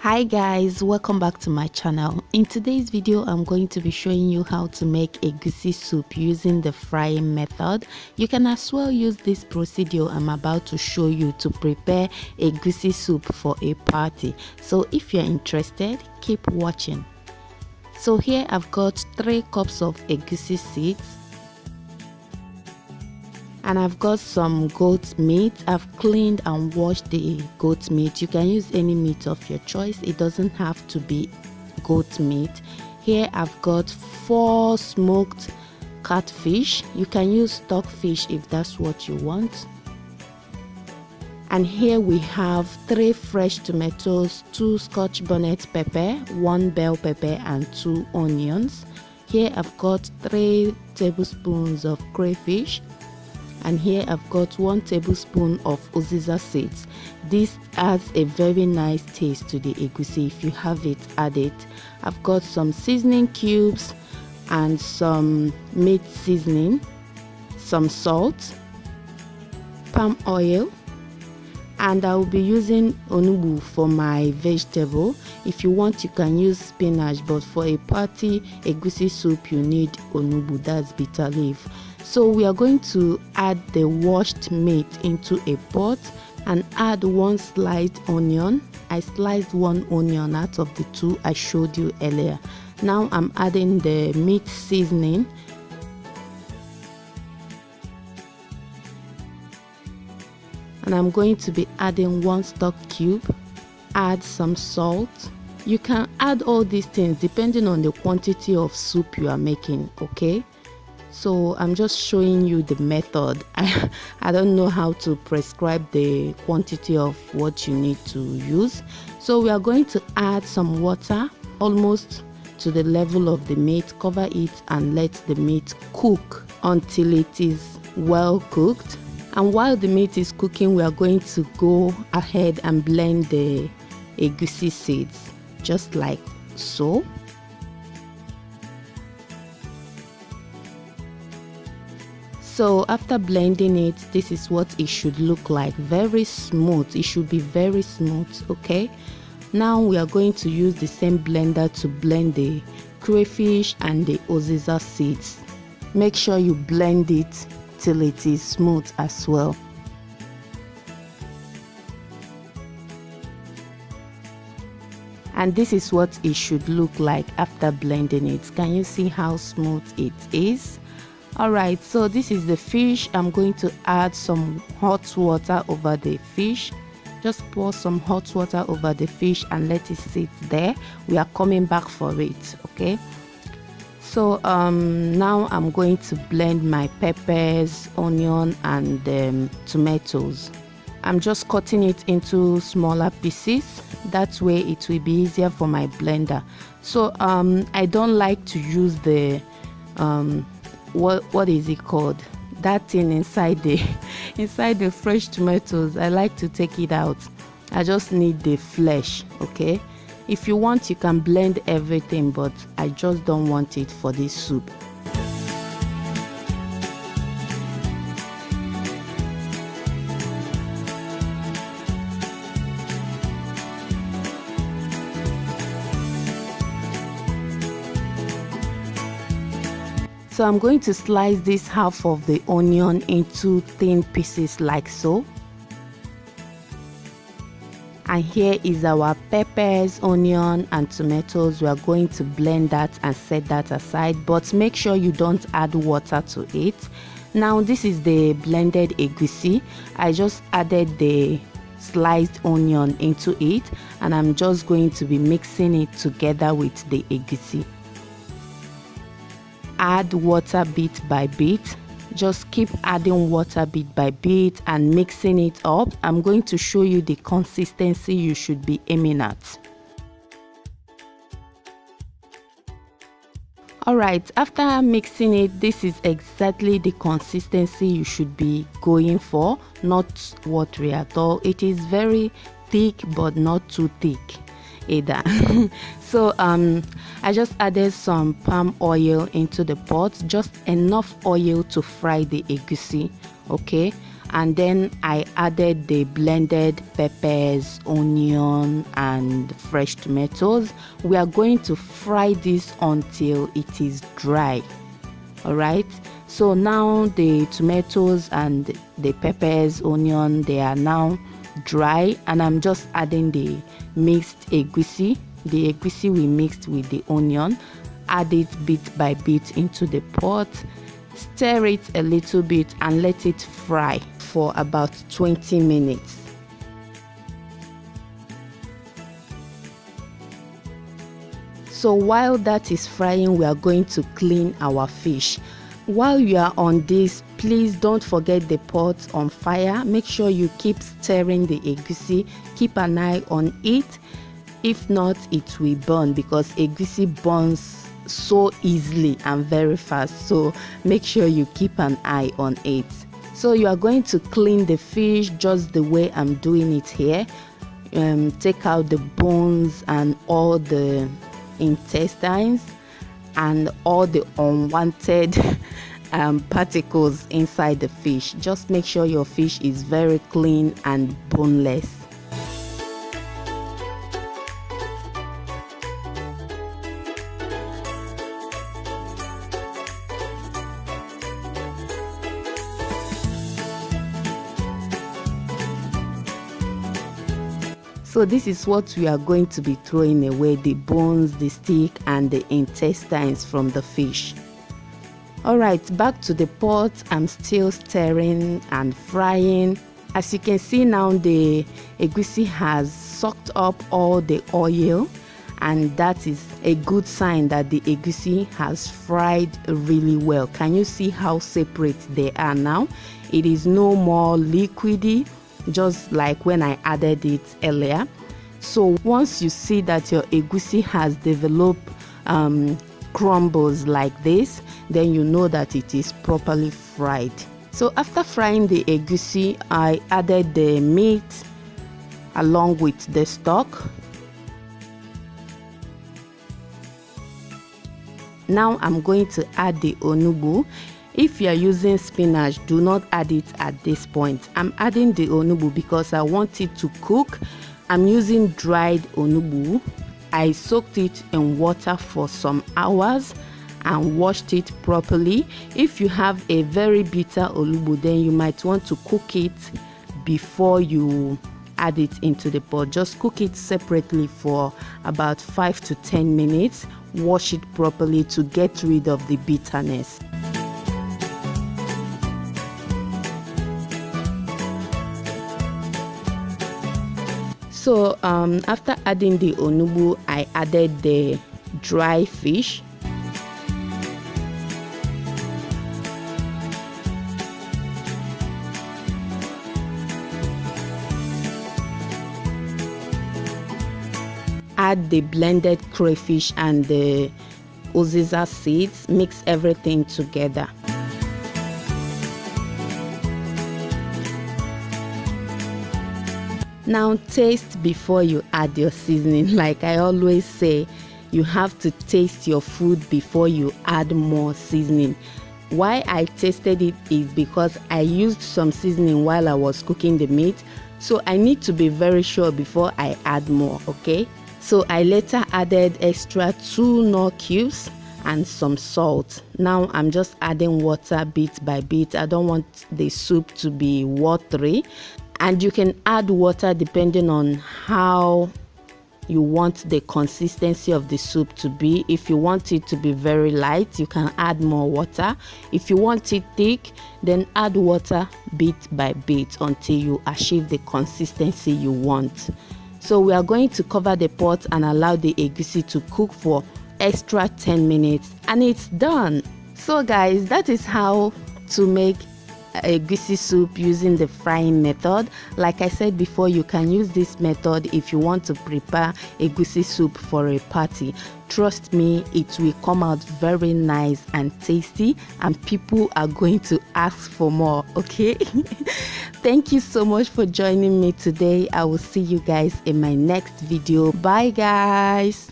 Hi guys, welcome back to my channel. In today's video I'm going to be showing you how to make egusi soup using the frying method. You can as well use this procedure I'm about to show you to prepare egusi soup for a party. So if you're interested, keep watching. So here I've got 3 cups of egusi seeds, and I've got some goat meat. I've cleaned and washed the goat meat. You can use any meat of your choice. It doesn't have to be goat meat. Here I've got 4 smoked catfish. You can use stockfish if that's what you want. And here we have 3 fresh tomatoes, 2 scotch bonnet pepper, 1 bell pepper and 2 onions. Here I've got 3 tablespoons of crayfish. And here I've got 1 tablespoon of uziza seeds. This adds a very nice taste to the egusi. If you have it, add it. I've got some seasoning cubes and some meat seasoning, some salt, palm oil, and I will be using onugbu for my vegetable. If you want, you can use spinach, but for a party egusi soup you need onugbu, that's bitter leaf. So we are going to add the washed meat into a pot and add 1 sliced onion. I sliced 1 onion out of the 2 I showed you earlier. Now I'm adding the meat seasoning. And I'm going to be adding 1 stock cube. Add some salt. You can add all these things depending on the quantity of soup you are making, okay? So I'm just showing you the method. I don't know how to prescribe the quantity of what you need to use. So we are going to add some water almost to the level of the meat. Cover it and let the meat cook until it is well cooked. And while the meat is cooking, we are going to go ahead and blend the egusi seeds just like so. So after blending it, this is what it should look like. Very smooth. It should be very smooth, okay? Now we are going to use the same blender to blend the crayfish and the uziza seeds. Make sure you blend it till it is smooth as well. And this is what it should look like after blending it. Can you see how smooth it is? Alright, so this is the fish. I'm going to add some hot water over the fish. Just pour some hot water over the fish and let it sit there. We are coming back for it, okay? So now I'm going to blend my peppers, onion and tomatoes. I'm just cutting it into smaller pieces. That way it will be easier for my blender. So I don't like to use the what is it called, that thing inside the fresh tomatoes. I like to take it out. I just need the flesh, okay? If you want, you can blend everything, but I just don't want it for this soup. So I'm going to slice this half of the onion into thin pieces like so. And here is our peppers, onion and tomatoes. We are going to blend that and set that aside, but make sure you don't add water to it. Now this is the blended egusi. I just added the sliced onion into it and I'm just going to be mixing it together with the egusi. Add water bit by bit. Just keep adding water bit by bit and mixing it up. I'm going to show you the consistency you should be aiming at. Alright, after mixing it, this is exactly the consistency you should be going for, not watery at all. It is very thick but not too thick either. So I just added some palm oil into the pot, just enough oil to fry the egusi, okay? and then I added the blended peppers, onion and fresh tomatoes. We are going to fry this until it is dry. All right, so now the tomatoes and the peppers, onion, they are now dry, and I'm just adding the mixed egusi. The egusi we mixed with the onion. Add it bit by bit into the pot, stir it a little bit and let it fry for about 20 minutes. So while that is frying, we are going to clean our fish. While you are on this, please don't forget the pot on fire. Make sure you keep stirring the egusi. Keep an eye on it. If not, it will burn, because egusi burns so easily and very fast. So make sure you keep an eye on it. So you are going to clean the fish just the way I'm doing it here. Take out the bones and all the intestines and all the unwanted particles inside the fish. Just make sure your fish is very clean and boneless. So this is what we are going to be throwing away: the bones, the stick and the intestines from the fish. Alright, back to the pot. I'm still stirring and frying. As you can see now, the egusi has sucked up all the oil, and that is a good sign that the egusi has fried really well. Can you see how separate they are now? It is no more liquidy, just like when I added it earlier. So once you see that your egusi has developed crumbles like this, then you know that it is properly fried. So after frying the egusi, I added the meat along with the stock. Now I'm going to add the onugbu. If you are using spinach, do not add it at this point. I'm adding the onugbu because I want it to cook. I'm using dried onugbu. I soaked it in water for some hours and washed it properly. If you have a very bitter onugbu, then you might want to cook it before you add it into the pot. Just cook it separately for about 5 to 10 minutes. Wash it properly to get rid of the bitterness. So after adding the onugbu, I added the dry fish. Add the blended crayfish and the uziza seeds. Mix everything together. Now taste before you add your seasoning. Like I always say, you have to taste your food before you add more seasoning. Why I tasted it is because I used some seasoning while I was cooking the meat, so I need to be very sure before I add more. Okay, so I later added extra 2 Knorr cubes and some salt. Now I'm just adding water bit by bit. I don't want the soup to be watery, and you can add water depending on how you want the consistency of the soup to be. If you want it to be very light, you can add more water. If you want it thick, then add water bit by bit until you achieve the consistency you want. So we are going to cover the pot and allow the egusi to cook for extra 10 minutes and it's done. So guys, that is how to make egusi soup using the frying method. Like I said before, you can use this method if you want to prepare egusi soup for a party. Trust me, it will come out very nice and tasty, and people are going to ask for more. Okay. Thank you so much for joining me today. I will see you guys in my next video. Bye guys.